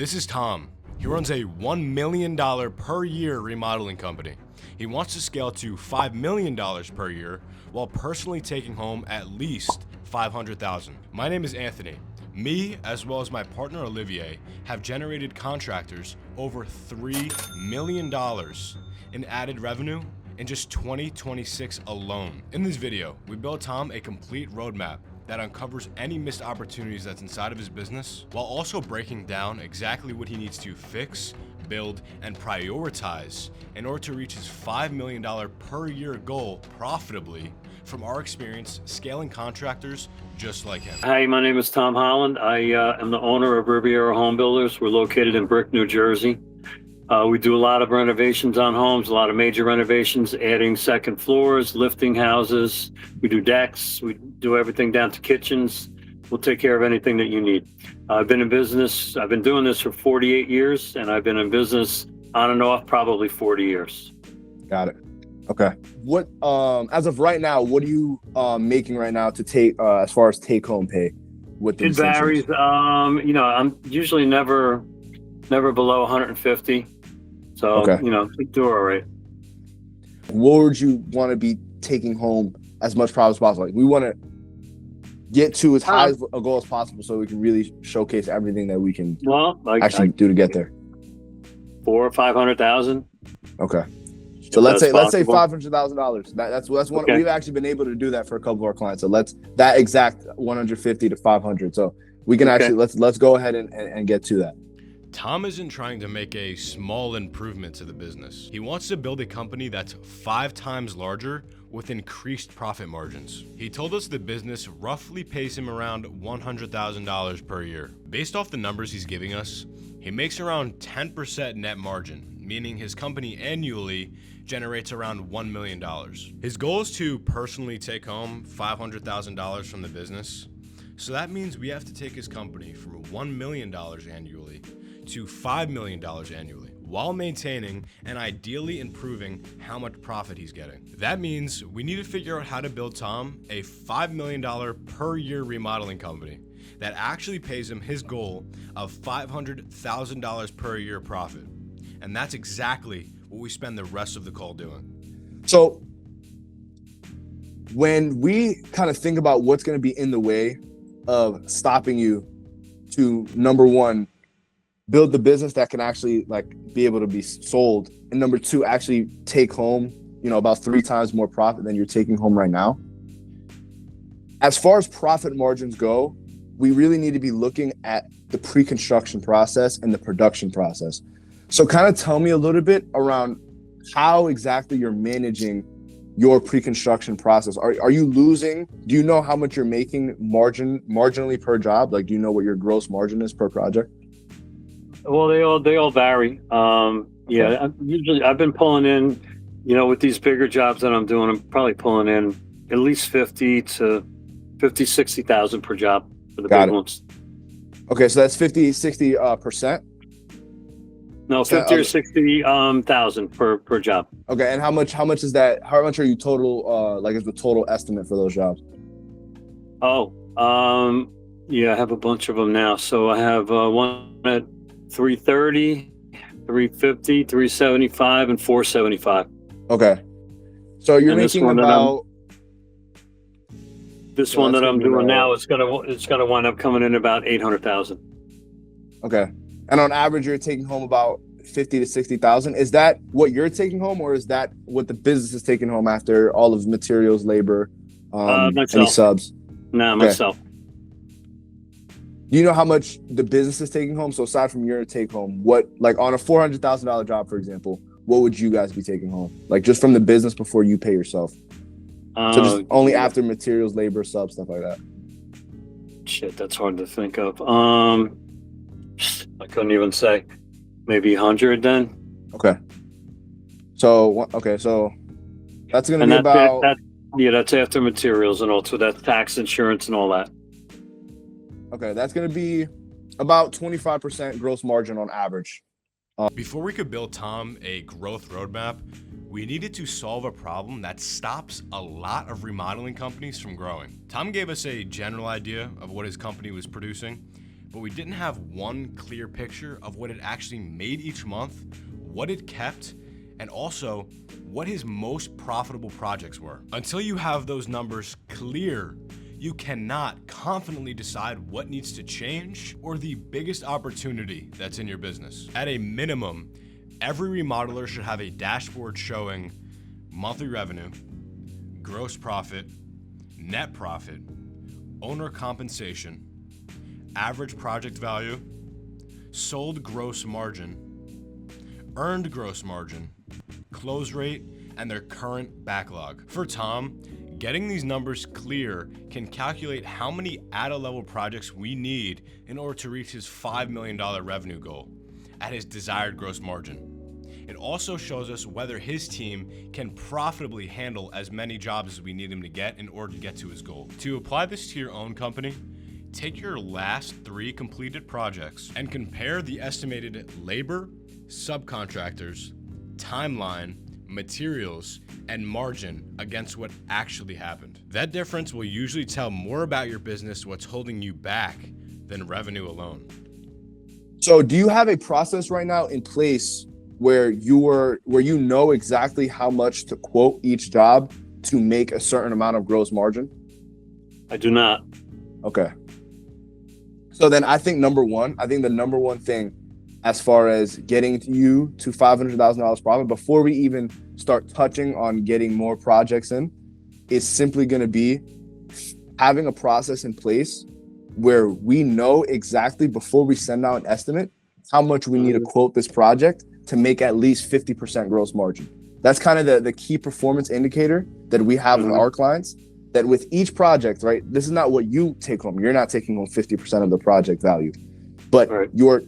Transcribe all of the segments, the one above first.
This is Tom. He runs a $1 million per year remodeling company. He wants to scale to $5 million per year while personally taking home at least $500,000. My name is Anthony. Me, as well as my partner Olivier, have generated contractors over $3 million in added revenue in just 2026 alone. In this video, we built Tom a complete roadmap that uncovers any missed opportunities that's inside of his business, while also breaking down exactly what he needs to fix, build, and prioritize in order to reach his $5 million per year goal profitably from our experience scaling contractors just like him. Hi, my name is Tom Holland. I am the owner of Riviera Home Builders. We're located in Brick, New Jersey. We do a lot of renovations on homes, a lot of major renovations, adding second floors, lifting houses. We do decks. We do everything down to kitchens. We'll take care of anything that you need. I've been in business. I've been doing this for 48 years, and I've been in business on and off probably 40 years. Got it. Okay. What, as of right now, what are you making right now to take, as far as take home pay? With the It varies. I'm usually never below 150. So, okay. Do all right. What would you want to be taking home as much profit as possible? Like, we want to get to as high a goal as possible so we can really showcase everything that we can do to get there. 400,000 or 500,000. Okay. So let's say $500,000. That's one. Okay. We've actually been able to do that for a couple of our clients. So let's that exact 150 to 500. So we can actually let's go ahead and get to that. Tom isn't trying to make a small improvement to the business. He wants to build a company that's 5 times larger with increased profit margins. He told us the business roughly pays him around $100,000 per year. Based off the numbers he's giving us, he makes around 10% net margin, meaning his company annually generates around $1 million. His goal is to personally take home $500,000 from the business. So that means we have to take his company from $1 million annually to $5 million annually, while maintaining and ideally improving how much profit he's getting. That means we need to figure out how to build Tom a $5 million per year remodeling company that actually pays him his goal of $500,000 per year profit. And that's exactly what we spend the rest of the call doing. So when we kind of think about what's going to be in the way of stopping you to, number one, build the business that can actually be able to be sold, and number two, actually take home, about 3 times more profit than you're taking home right now. As far as profit margins go, we really need to be looking at the pre-construction process and the production process. So kind of tell me a little bit around how exactly you're managing your pre-construction process. Are you losing? Do you know how much you're making marginally per job? Do you know what your gross margin is per project? Well, they all vary. I've been pulling in, with these bigger jobs that I'm doing, I'm probably pulling in at least 60,000 per job for the big ones. Okay, so that's 60%. No, 50 or 60,000 per job. Okay, and how much is that? How much are you total? Is the total estimate for those jobs? I have a bunch of them now. So I have one at 330, 350, 375, and 475. Okay, so you're making about. This one that I'm doing now is gonna wind up coming in about 800,000. Okay. And on average, you're taking home about 50 to 60,000. Is that what you're taking home, or is that what the business is taking home after all of materials, labor, any subs? No, myself. Do you know how much the business is taking home? So aside from your take home, what, on a $400,000 job, for example, what would you guys be taking home? Just from the business before you pay yourself. So just only after materials, labor, subs, stuff like that. Shit, that's hard to think of. I couldn't even say. Maybe 100 then. Okay. So that's going to be about. That's after materials and also that's tax, insurance, and all that. Okay, that's going to be about 25% gross margin on average. Before we could build Tom a growth roadmap, we needed to solve a problem that stops a lot of remodeling companies from growing. Tom gave us a general idea of what his company was producing, but we didn't have one clear picture of what it actually made each month, what it kept, and also what his most profitable projects were. Until you have those numbers clear, you cannot confidently decide what needs to change or the biggest opportunity that's in your business. At a minimum, every remodeler should have a dashboard showing monthly revenue, gross profit, net profit, owner compensation, average project value, sold gross margin, earned gross margin, close rate, and their current backlog. For Tom, getting these numbers clear can calculate how many at-a-level projects we need in order to reach his $5 million revenue goal at his desired gross margin. It also shows us whether his team can profitably handle as many jobs as we need him to get in order to get to his goal. To apply this to your own company, take your last 3 completed projects and compare the estimated labor, subcontractors, timeline, materials, and margin against what actually happened. That difference will usually tell more about your business, what's holding you back, than revenue alone. So do you have a process right now in place where you know exactly how much to quote each job to make a certain amount of gross margin? I do not. Okay. So then I think the number one thing as far as getting you to $500,000 profit before we even start touching on getting more projects in is simply going to be having a process in place where we know exactly before we send out an estimate how much we need to quote this project to make at least 50% gross margin. That's kind of the key performance indicator that we have with our clients, that with each project, right? This is not what you take home. You're not taking home 50% of the project value, but you're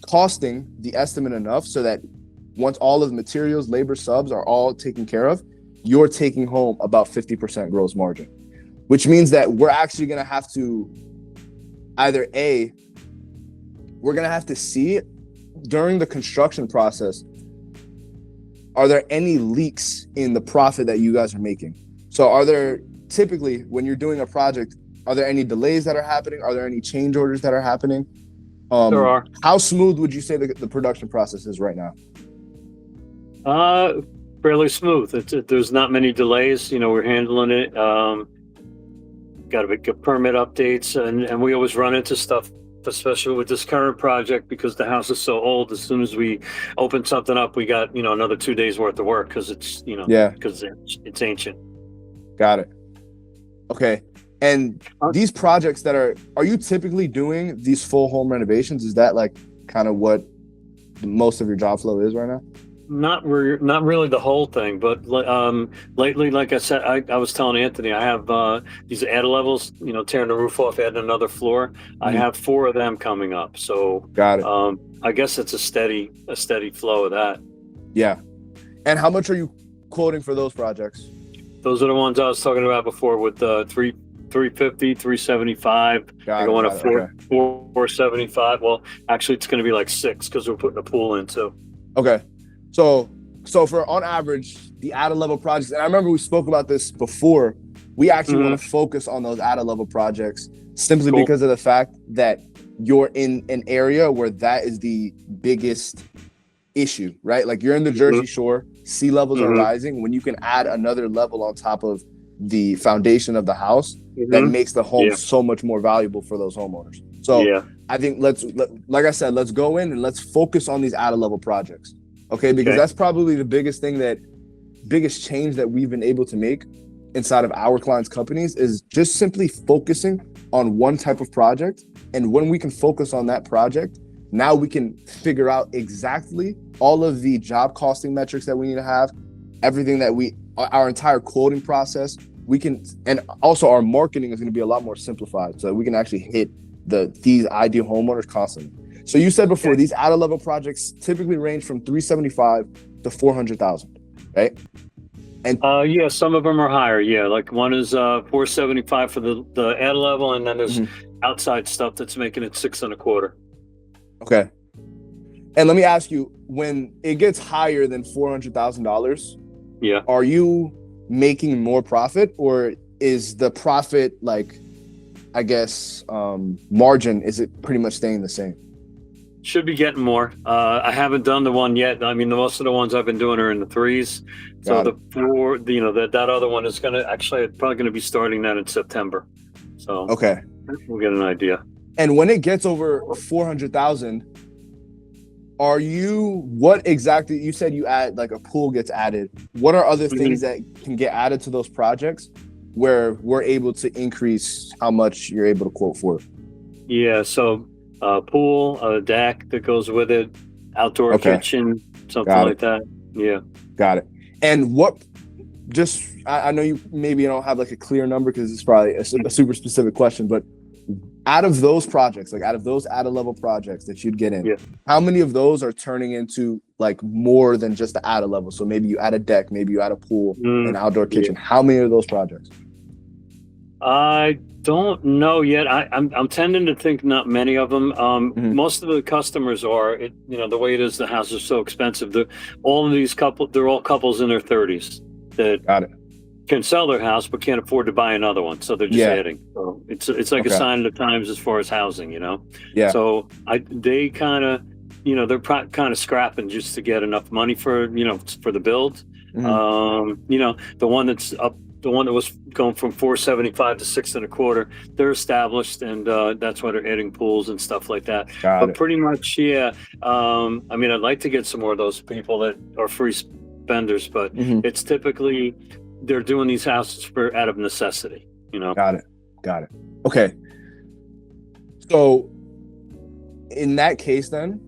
costing the estimate enough so that once all of the materials, labor, subs are all taken care of, you're taking home about 50% gross margin, which means that we're actually going to have to we're going to have to see during the construction process, are there any leaks in the profit that you guys are making? So are there typically, when you're doing a project, are there any delays that are happening? Are there any change orders that are happening? There are. How smooth would you say the production process is right now? Fairly smooth. There's not many delays. We're handling it. Got to get permit updates, and we always run into stuff, especially with this current project, because the house is so old. As soon as we open something up, we got another 2 days worth of work because it's because it's ancient. Got it. Okay. And these projects are you typically doing these full home renovations? Is that like kind of what most of your job flow is right now? Not really the whole thing, but lately, like I said, I was telling Anthony, I have these add levels, tearing the roof off, adding another floor. I have 4 of them coming up. So got it. I guess it's a steady flow of that. Yeah. And how much are you quoting for those projects? Those are the ones I was talking about before with 350, 375. I go on a 475. Well, actually, it's going to be like 6 because we're putting a pool in too. Okay. So for on average, the added level projects, and I remember we spoke about this before, we actually want to focus on those added level projects simply because of the fact that you're in an area where that is the biggest issue, right? Like you're in the Jersey Shore, sea levels are rising. When you can add another level on top of the foundation of the house, that makes the home so much more valuable for those homeowners. So I think like I said, let's go in and let's focus on these added level projects. Okay, because that's probably the biggest change that we've been able to make inside of our clients' companies is just simply focusing on one type of project. And when we can focus on that project, now we can figure out exactly all of the job costing metrics that we need to have, everything that our entire quoting process, and also our marketing is going to be a lot more simplified so that we can actually hit these ideal homeowners constantly. So you said before, these added level projects typically range from $375,000 to $400,000, right? And some of them are higher. Yeah, like one is $475,000 for the added level, and then there's outside stuff that's making it $625,000. Okay. And let me ask you, when it gets higher than $400,000, are you making more profit, or is the profit like I guess, margin, is it pretty much staying the same? Should be getting more. I haven't done the one yet. I mean, most of the ones I've been doing are in the threes. So Got that other one is probably gonna be starting that in September. So Okay. we'll get an idea. And when it gets over 400,000, what exactly, you said you add, like a pool gets added. What are other things that can get added to those projects where we're able to increase how much you're able to quote for? Yeah. So pool, a deck that goes with it, outdoor kitchen, something like that. Yeah. Got it. And I know you maybe don't have like a clear number because it's probably a super specific question, but out of those projects, like out of those level projects that you'd get in, how many of those are turning into like more than just the add a level? So maybe you add a deck, maybe you add a pool, an outdoor kitchen. How many of those projects? I don't know yet. I'm tending to think not many of them. Most of the customers are, the way it is, the houses are so expensive. They're all couples in their 30s that Got it. can sell their house but can't afford to buy another one, so they're just adding. So it's like a sign of the times as far as housing, Yeah. So they kind of, they're kind of scrapping just to get enough money for the build. The one that was going from 475 to 6.25, they're established, and that's why they're adding pools and stuff like that. But pretty much, yeah. I mean, I'd like to get some more of those people that are free spenders, but it's typically they're doing these houses out of necessity. Got it. Okay. So in that case, then,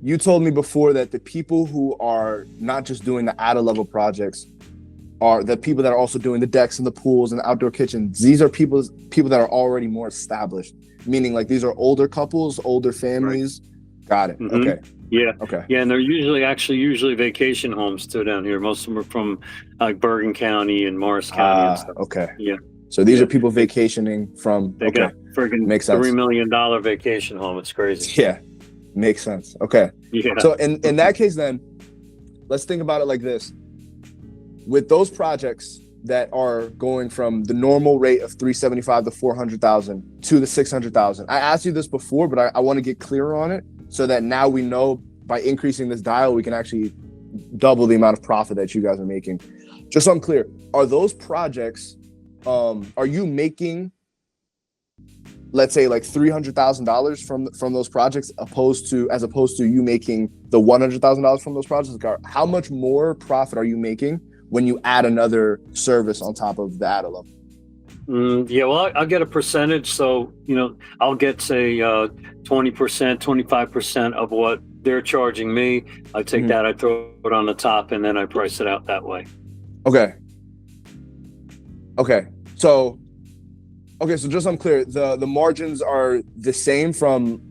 you told me before that the people who are not just doing the add a level projects are the people that are also doing the decks and the pools and the outdoor kitchens. These are people that are already more established, meaning like these are older couples, older families. Right. Got it. Okay. Yeah. Okay. Yeah, and they're usually vacation homes too down here. Most of them are from like Bergen County and Morris County and stuff. Okay. Yeah. So these are people vacationing from. They got friggin' makes sense. $3 million vacation home. It's crazy. Yeah. Makes sense. Okay. Yeah. So in that case, then, let's think about it like this. With those projects that are going from the normal rate of 375 to 400,000 to the 600,000, I asked you this before, but I want to get clearer on it so that now we know by increasing this dial, we can actually double the amount of profit that you guys are making. Just so I'm clear, are those projects, are you making, let's say, like $300,000 from those projects, as opposed to you making the $100,000 from those projects? Like, how much more profit are you making when you add another service on top of the add a level? Yeah, well, I'll get a percentage. So, I'll get, say, 20%, 25% of what they're charging me. I take that, I throw it on the top, and then I price it out that way. Okay. So just so I'm clear, the margins are the same from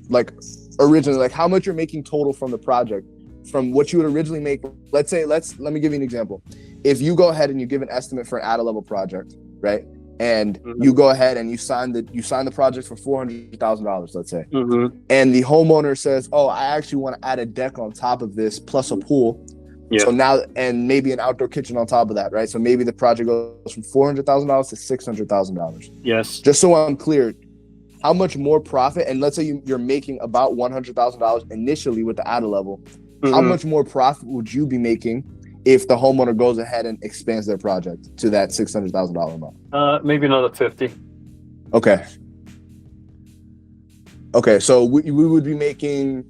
like originally, like how much you're making total from the project, from what you would originally make. Let me give you an example. If you go ahead and you give an estimate for an add a level project, right? And you go ahead and you sign the project for $400,000, let's say. And the homeowner says, "Oh, I actually want to add a deck on top of this plus a pool." Yeah. So now, and maybe an outdoor kitchen on top of that, right? So maybe the project goes from $400,000 to $600,000. Yes. Just so I'm clear, how much more profit? And let's say you're making about $100,000 initially with the add a level. How much more profit would you be making if the homeowner goes ahead and expands their project to that $600,000 amount? Maybe another 50. Okay. So we would be making,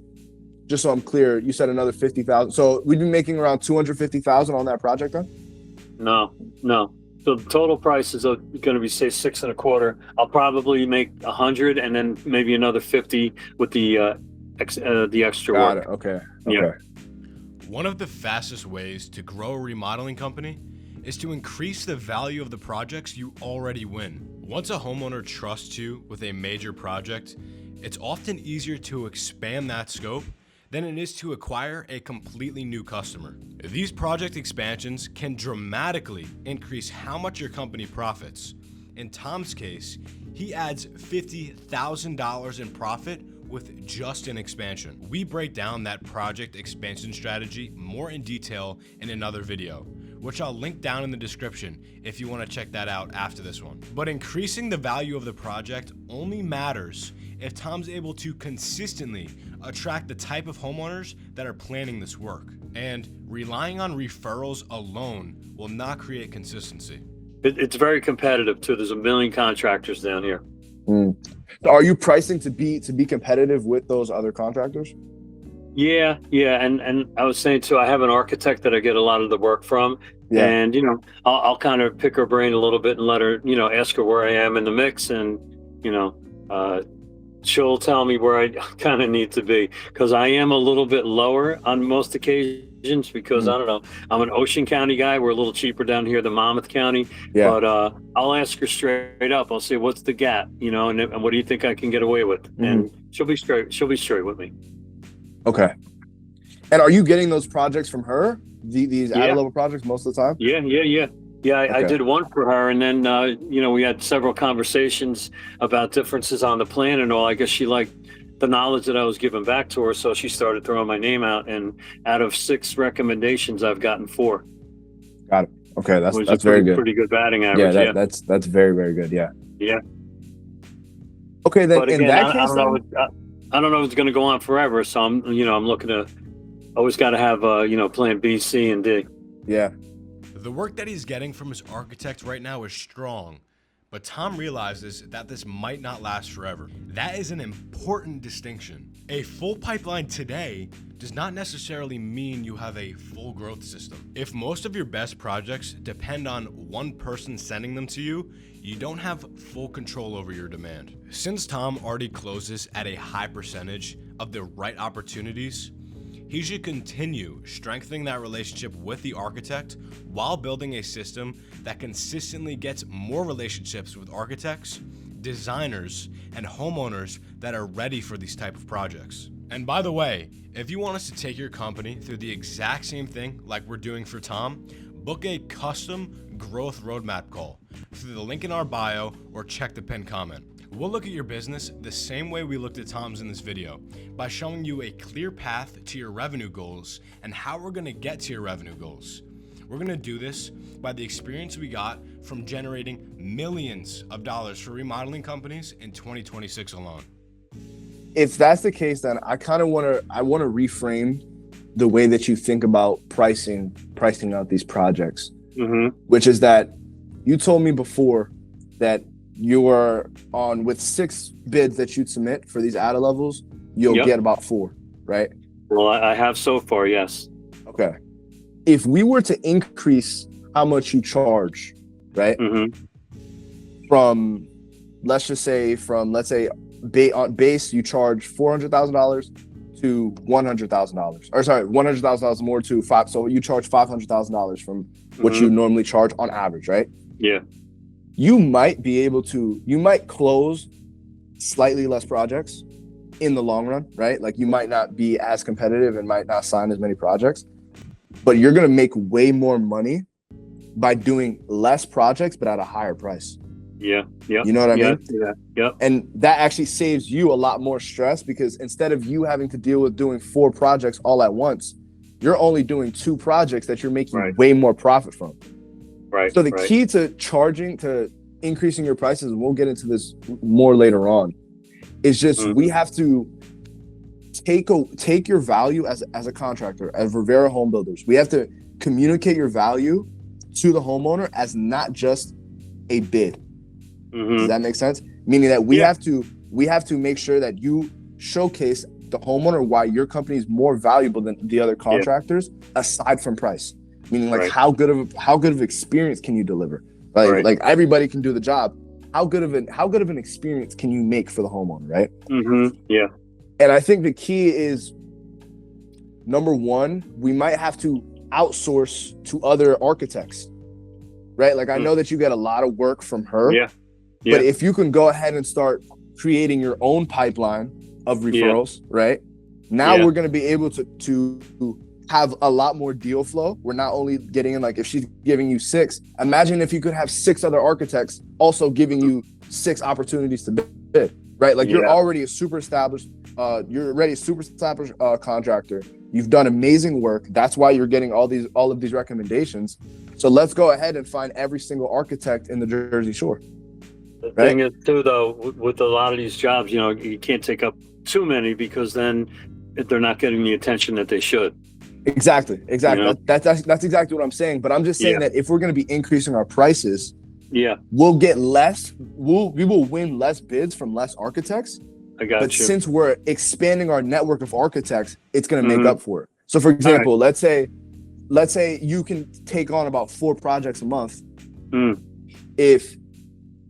just so I'm clear, you said another 50,000. So we'd be making around 250,000 on that project then? No. So the total price is going to be, say, 6.25. I'll probably make 100, and then maybe another 50 with the extra Got work. It. Okay. Yeah. One of the fastest ways to grow a remodeling company is to increase the value of the projects you already win. Once a homeowner trusts you with a major project, it's often easier to expand that scope than it is to acquire a completely new customer. These project expansions can dramatically increase how much your company profits. In Tom's case, he adds $50,000 in profit with just an expansion. We break down that project expansion strategy more in detail in another video. which I'll link down in the description if you want to check that out after this one. But increasing the value of the project only matters if Tom's able to consistently attract the type of homeowners that are planning this work. And relying on referrals alone will not create consistency. It's very competitive too. There's a million contractors down here. So are you pricing to be competitive with those other contractors? Yeah. And I was saying too, I have an architect that I get a lot of the work from. Yeah. And, you know, I'll kind of pick her brain a little bit and let her, you know, ask her where I am in the mix. And, you know, she'll tell me where I kind of need to be, because I am a little bit lower on most occasions because I don't know, I'm an Ocean County guy. We're a little cheaper down here than Monmouth County. Yeah. But I'll ask her straight up. I'll say, what's the gap, you know, and what do you think I can get away with? And she'll be straight with me. Okay. And are you getting those projects from her? These ad level projects most of the time? Yeah. Okay. I did one for her, and then you know, we had several conversations about differences on the plan and all. I guess she liked the knowledge that I was giving back to her, so she started throwing my name out. And out of 6 recommendations, I've gotten 4. Got it. Okay, that's very good. Pretty good batting average. Yeah, that's very, very good. Yeah. Okay, then but again, in that case, I don't know if it's going to go on forever. So I'm looking to always got to have plan B, C, and D. Yeah. The work that he's getting from his architect right now is strong, but Tom realizes that this might not last forever. That is an important distinction. A full pipeline today does not necessarily mean you have a full growth system. If most of your best projects depend on one person sending them to you, you don't have full control over your demand. Since Tom already closes at a high percentage of the right opportunities, he should continue strengthening that relationship with the architect while building a system that consistently gets more relationships with architects, designers, and homeowners that are ready for these type of projects. And by the way, if you want us to take your company through the exact same thing like we're doing for Tom, book a custom growth roadmap call through the link in our bio or check the pinned comment. We'll look at your business the same way we looked at Tom's in this video, by showing you a clear path to your revenue goals and how we're gonna get to your revenue goals. We're gonna do this by the experience we got from generating millions of dollars for remodeling companies in 2026 alone. If that's the case, then I wanna reframe the way that you think about pricing out these projects, which is that you told me before that you are on with 6 bids that you'd submit for these ad levels, you'll get about 4, right? Well, I have so far, yes. Okay. If we were to increase how much you charge, right? From, let's say on base, you charge $400,000 to $100,000, or sorry, $100,000 more to 5. So you charge $500,000 from what you normally charge on average, right? Yeah. You might close slightly less projects in the long run, right? Like you might not be as competitive and might not sign as many projects, but you're going to make way more money by doing less projects, but at a higher price. Yeah. You know what I mean? Yeah. And that actually saves you a lot more stress, because instead of you having to deal with doing 4 projects all at once, you're only doing 2 projects that you're making way more profit from. Right. So the key to increasing your prices, and we'll get into this more later on, is just we have to take your value as a contractor, as Rivera Home Builders. We have to communicate your value to the homeowner as not just a bid. Does that make sense? Meaning that we have to make sure that you showcase the homeowner why your company is more valuable than the other contractors, aside from price. Meaning, like, how good of experience can you deliver? Like everybody can do the job. How good of an experience can you make for the homeowner, right? Yeah. And I think the key is, number one, we might have to outsource to other architects, right? Like I know that you get a lot of work from her, but if you can go ahead and start creating your own pipeline of referrals, right? Now we're going to be able to have a lot more deal flow. We're not only getting in, like if she's giving you 6, imagine if you could have 6 other architects also giving you 6 opportunities to bid, right? Like you're already a super established contractor. You've done amazing work. That's why you're getting all of these recommendations. So let's go ahead and find every single architect in the Jersey Shore. The thing is too, though, with a lot of these jobs, you can't take up too many because then they're not getting the attention that they should. Exactly. That's exactly what I'm saying. But I'm just saying that if we're going to be increasing our prices, we'll get less. We will win less bids from less architects. I got but you. Since we're expanding our network of architects, it's going to make up for it. So, for example, let's say you can take on about 4 projects a month. If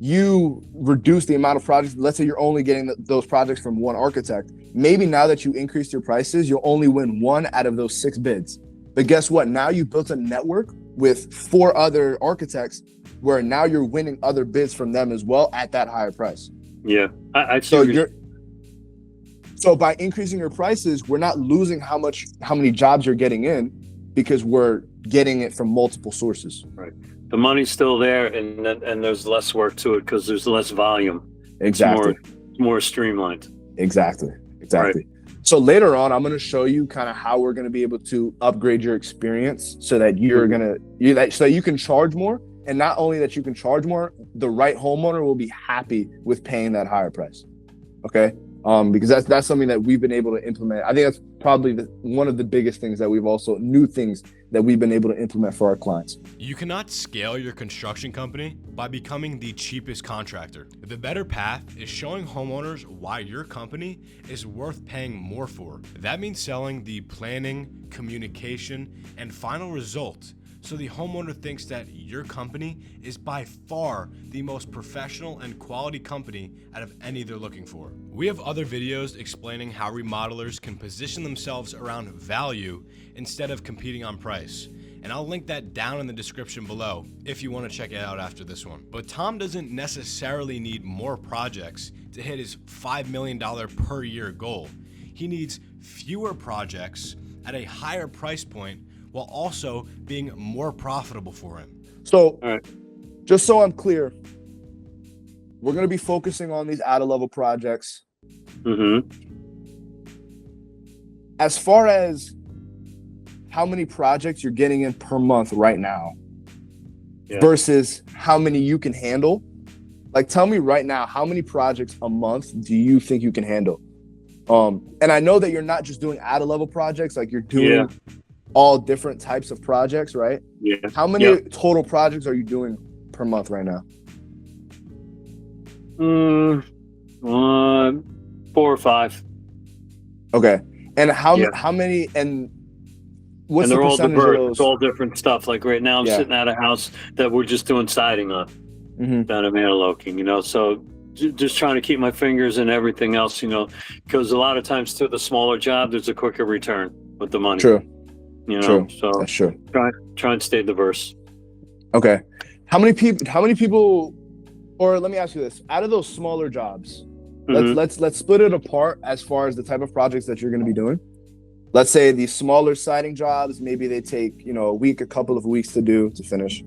you reduce the amount of projects, let's say you're only getting those projects from one architect, maybe now that you increase your prices, you'll only win 1 out of those 6 bids. But guess what? Now you built a network with 4 other architects where now you're winning other bids from them as well at that higher price. Yeah. I see. So by increasing your prices, we're not losing how many jobs you're getting in because we're getting it from multiple sources. Right. The money's still there, and there's less work to it because there's less volume. Exactly. It's more streamlined. Exactly. Right. So later on, I'm going to show you kind of how we're going to be able to upgrade your experience so that so that you can charge more. And not only that you can charge more, the right homeowner will be happy with paying that higher price. Okay. Because that's something that we've been able to implement. I think that's probably one of the biggest things that new things that we've been able to implement for our clients. You cannot scale your construction company by becoming the cheapest contractor. The better path is showing homeowners why your company is worth paying more for. That means selling the planning, communication, and final result, so the homeowner thinks that your company is by far the most professional and quality company out of any they're looking for. We have other videos explaining how remodelers can position themselves around value instead of competing on price. And I'll link that down in the description below if you want to check it out after this one. But Tom doesn't necessarily need more projects to hit his $5 million per year goal. He needs fewer projects at a higher price point while also being more profitable for him. So, just so I'm clear, we're going to be focusing on these out-of-level projects. As far as how many projects you're getting in per month right now versus how many you can handle, like tell me right now, how many projects a month do you think you can handle? And I know that you're not just doing out-of-level projects, like you're doing all different types of projects, right? Yeah. How many total projects are you doing per month right now? 4 or 5. Okay. And how many, and what's and the they're all percentage diverse. of those? It's all different stuff. Like right now I'm sitting at a house that we're just doing siding on down in Mantoloking, so just trying to keep my fingers in everything else, because a lot of times to the smaller job, there's a quicker return with the money. True. So that's true. Try and stay diverse. Okay. How many people, or let me ask you this, out of those smaller jobs, let's split it apart as far as the type of projects that you're going to be doing. Let's say these smaller siding jobs, maybe they take, a week, a couple of weeks to finish.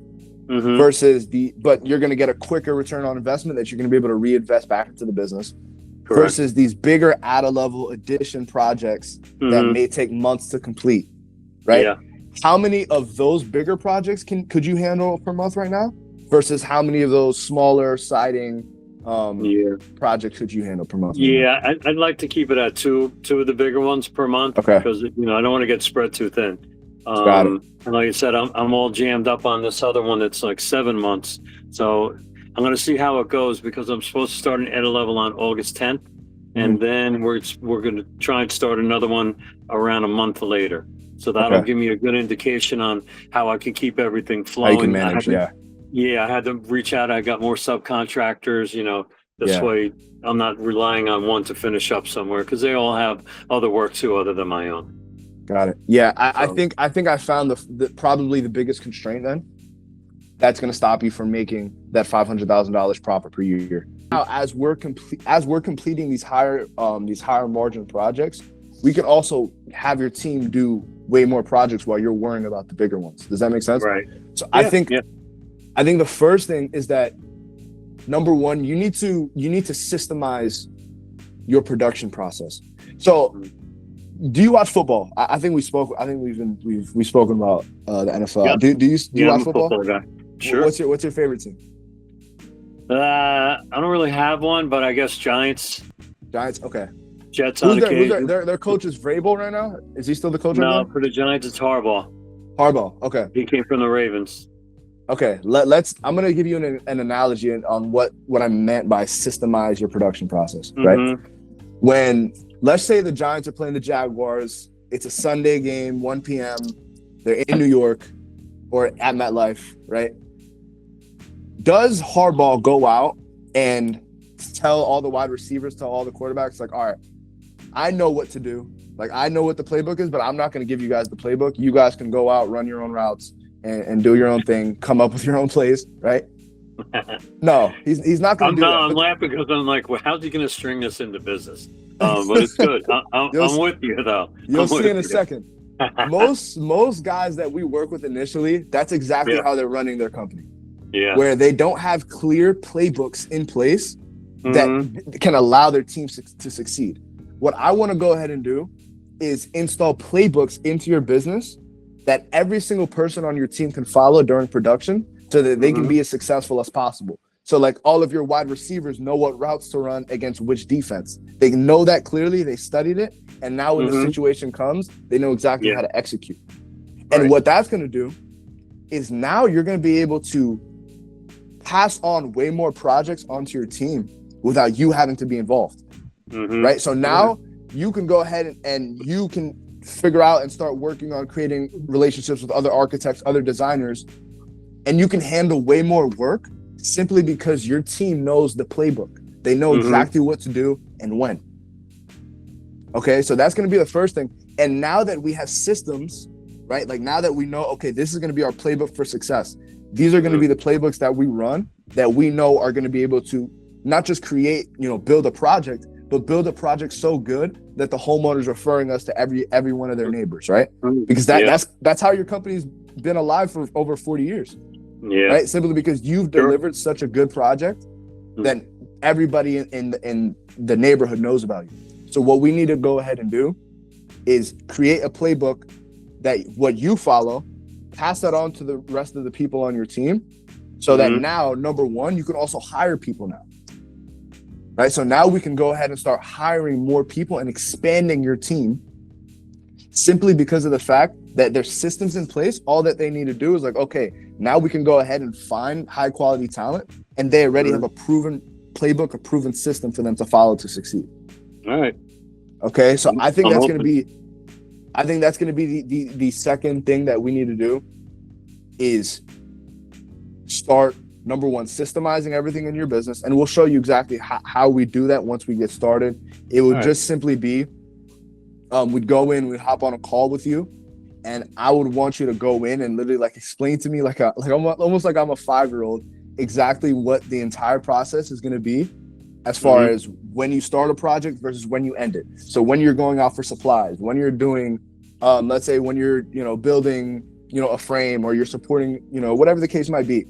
Versus but you're going to get a quicker return on investment that you're going to be able to reinvest back into the business. Correct. Versus these bigger out-of-level addition projects that may take months to complete. Right? Yeah. How many of those bigger projects could you handle per month right now? Versus how many of those smaller siding projects could you handle per month? Yeah, I'd like to keep it at two of the bigger ones per month. Okay. Because I don't want to get spread too thin. Got it. And like I said, I'm all jammed up on this other one that's like 7 months. So I'm going to see how it goes because I'm supposed to start an edit level on August 10th. And then we're going to try and start another one around a month later. So that'll give me a good indication on how I can keep everything flowing. How you can manage, I had to reach out. I got more subcontractors, this way I'm not relying on one to finish up somewhere because they all have other work too other than my own. Got it. Yeah, I think I found probably the biggest constraint then that's going to stop you from making that $500,000 profit per year. Now, as we're completing these higher margin projects, we can also have your team do way more projects while you're worrying about the bigger ones. Does that make sense? Right. So I think the first thing is that number one, you need to systemize your production process. So do you watch football? I think we spoke. I think we've spoken about the NFL. Yep. Do you watch I'm a football? guy. Sure. What's your favorite team? I don't really have one, but I guess Giants. Giants. Okay. Jets on occasion. Their coach is Vrabel right now. Is he still the coach? No, right now? for the Giants, it's Harbaugh. Harbaugh. Okay. He came from the Ravens. Okay. I'm gonna give you an analogy on what I meant by systemize your production process. Right. Mm-hmm. When let's say the Giants are playing the Jaguars, it's a Sunday game, 1 p.m. They're in New York or at MetLife, right? Does Harbaugh go out and tell all the wide receivers, tell all the quarterbacks, like, all right, I know what to do. Like, I know what the playbook is, but I'm not going to give you guys the playbook. You guys can go out, run your own routes, and do your own thing, come up with your own plays, right? No, he's not going to do that. I'm laughing because I'm like, well, how's he going to string this into business? But it's good. I'm with you, though. You'll see in a second. Most guys that we work with initially, that's exactly how they're running their company. Yeah. Where they don't have clear playbooks in place that can allow their teams to succeed. What I want to go ahead and do is install playbooks into your business that every single person on your team can follow during production so that they can be as successful as possible. So like all of your wide receivers know what routes to run against which defense. They know that clearly, they studied it, and now when the situation comes, they know exactly how to execute. And what that's going to do is now you're going to be able to pass on way more projects onto your team without you having to be involved, right? So now you can go ahead and you can figure out and start working on creating relationships with other architects, other designers, and you can handle way more work simply because your team knows the playbook. They know exactly what to do and when. Okay, so that's going to be the first thing. And now that we have systems, right? Like now that we know, okay, this is going to be our playbook for success. These are going to be the playbooks that we run that we know are going to be able to not just create, build a project, but build a project so good that the homeowner's referring us to every one of their neighbors, right? Because that's how your company's been alive for over 40 years. Yeah. Right? Simply because you've delivered such a good project that everybody in the neighborhood knows about you. So what we need to go ahead and do is create a playbook that what you follow, pass that on to the rest of the people on your team so that now, number one, you can also hire people now. Right? So now we can go ahead and start hiring more people and expanding your team simply because of the fact that there's systems in place. All that they need to do is like, okay, now we can go ahead and find high quality talent, and they already have a proven playbook, a proven system for them to follow to succeed. All right. Okay. So I think that's going to be the second thing that we need to do is start, number one, systemizing everything in your business. And we'll show you exactly how we do that once we get started. It would just simply be, we'd go in, we'd hop on a call with you, and I would want you to go in and literally like explain to me almost like I'm a 5-year-old exactly what the entire process is going to be as far as when you start a project versus when you end it. So when you're going out for supplies, when you're doing, let's say when you're, building, a frame, or you're supporting, whatever the case might be,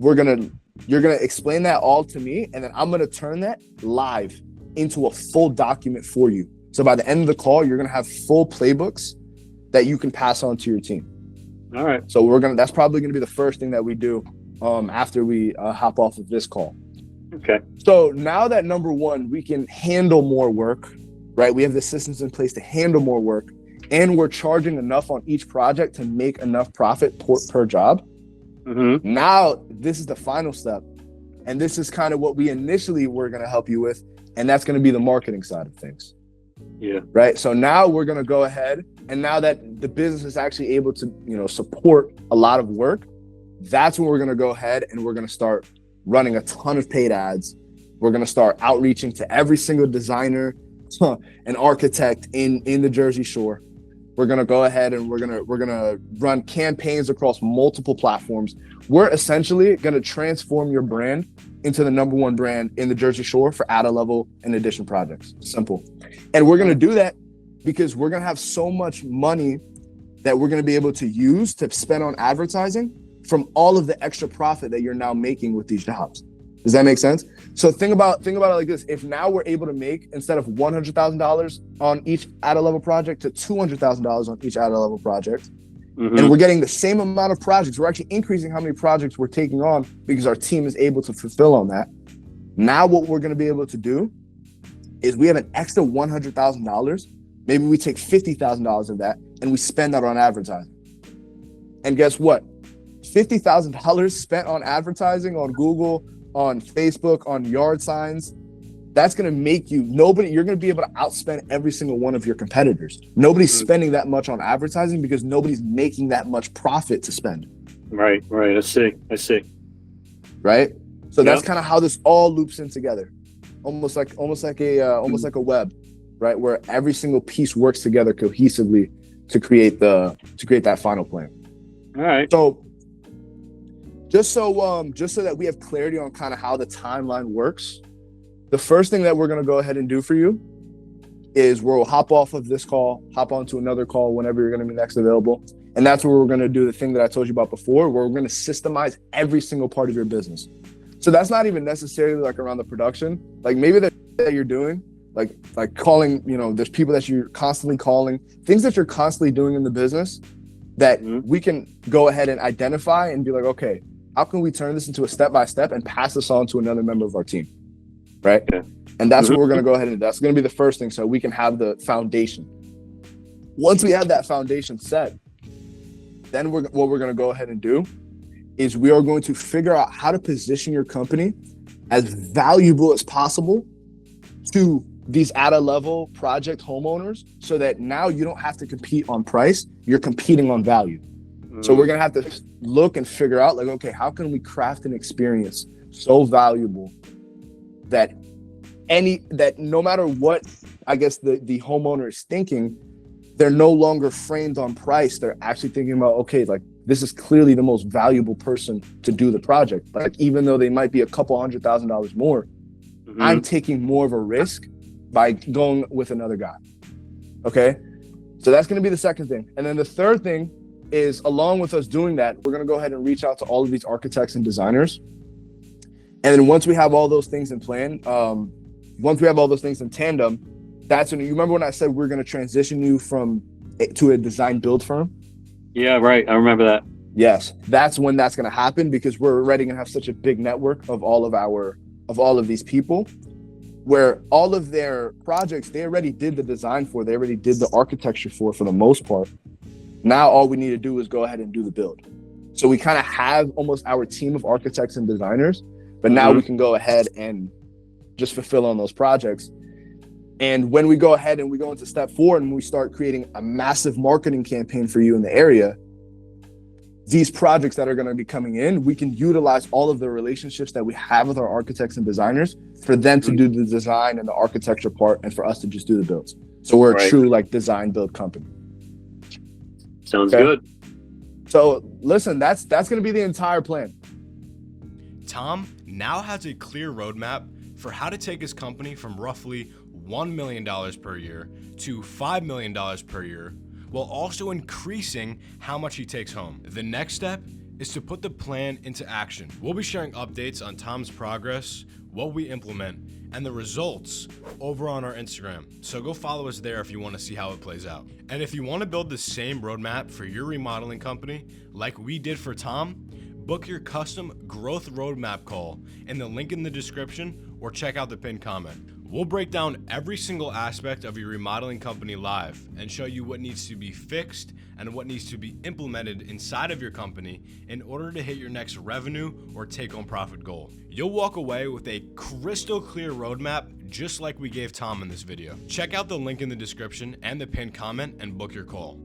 you're going to explain that all to me. And then I'm going to turn that live into a full document for you. So by the end of the call, you're going to have full playbooks that you can pass on to your team. All right. So that's probably going to be the first thing that we do after we hop off of this call. Okay. So now that, number one, we can handle more work, right? We have the systems in place to handle more work, and we're charging enough on each project to make enough profit per job. Now, this is the final step. And this is kind of what we initially were going to help you with. And that's going to be the marketing side of things. Yeah. Right. So now we're going to go ahead. And now that the business is actually able to, support a lot of work, that's when we're going to go ahead and we're going to start running a ton of paid ads. We're going to start outreaching to every single designer and architect in the Jersey Shore. We're going to go ahead and we're going to run campaigns across multiple platforms. We're essentially going to transform your brand into the number one brand in the Jersey Shore for add a level and addition projects. Simple. And we're going to do that because we're going to have so much money that we're going to be able to use to spend on advertising from all of the extra profit that you're now making with these jobs. Does that make sense? So think about it like this. If now we're able to make, instead of $100,000 on each at a level project, to $200,000 on each at a level project, and we're getting the same amount of projects, we're actually increasing how many projects we're taking on because our team is able to fulfill on that. Now what we're going to be able to do is we have an extra $100,000. Maybe we take $50,000 of that and we spend that on advertising. And guess what? $50,000 spent on advertising on Google, on Facebook, on yard signs, that's going to make you you're going to be able to outspend every single one of your competitors. Nobody's spending that much on advertising because nobody's making that much profit to spend. Right. I see. Right. So that's kind of how this all loops in together, almost like a web, right? Where every single piece works together cohesively to create that final plan. All right. So just so that we have clarity on kind of how the timeline works, the first thing that we're going to go ahead and do for you is we'll hop off of this call, hop onto another call whenever you're going to be next available. And that's where we're going to do the thing that I told you about before, where we're going to systemize every single part of your business. So that's not even necessarily like around the production, like maybe that you're doing, like calling, there's people that you're constantly calling, things that you're constantly doing in the business that we can go ahead and identify and be like, okay, how can we turn this into a step-by-step and pass this on to another member of our team, right? Yeah. And that's what we're going to go ahead and do. That's going to be the first thing, so we can have the foundation. Once we have that foundation set, then what we're going to go ahead and do is we are going to figure out how to position your company as valuable as possible to these at-a-level project homeowners, so that now you don't have to compete on price, you're competing on value. So we're going to have to look and figure out, like, okay, how can we craft an experience so valuable that no matter what, I guess, the homeowner is thinking, they're no longer framed on price. They're actually thinking about, okay, like, this is clearly the most valuable person to do the project. Like, even though they might be a couple $100,000 more, I'm taking more of a risk by going with another guy. Okay. So that's going to be the second thing. And then the third thing is, along with us doing that, we're going to go ahead and reach out to all of these architects and designers. And then once we have all those things in plan, once we have all those things in tandem, that's when, you remember when I said we're going to transition you to a design build firm? Yeah, right. I remember that. Yes. That's when that's going to happen, because we're already going to have such a big network of all of these people, where all of their projects, they already did the design for, they already did the architecture for the most part. Now all we need to do is go ahead and do the build. So we kind of have almost our team of architects and designers, but now we can go ahead and just fulfill on those projects. And when we go ahead and we go into step 4 and we start creating a massive marketing campaign for you in the area, these projects that are going to be coming in, we can utilize all of the relationships that we have with our architects and designers for them to do the design and the architecture part, and for us to just do the builds. So we're a true like design build company. Sounds good. So listen, that's going to be the entire plan. Tom now has a clear roadmap for how to take his company from roughly $1 million per year to $5 million per year, while also increasing how much he takes home. The next step is to put the plan into action. We'll be sharing updates on Tom's progress, what we implement, and the results over on our Instagram. So go follow us there if you want to see how it plays out. And if you want to build the same roadmap for your remodeling company like we did for Tom, book your custom growth roadmap call in the link in the description, or check out the pinned comment. We'll break down every single aspect of your remodeling company live and show you what needs to be fixed and what needs to be implemented inside of your company in order to hit your next revenue or take-home profit goal. You'll walk away with a crystal clear roadmap, just like we gave Tom in this video. Check out the link in the description and the pinned comment and book your call.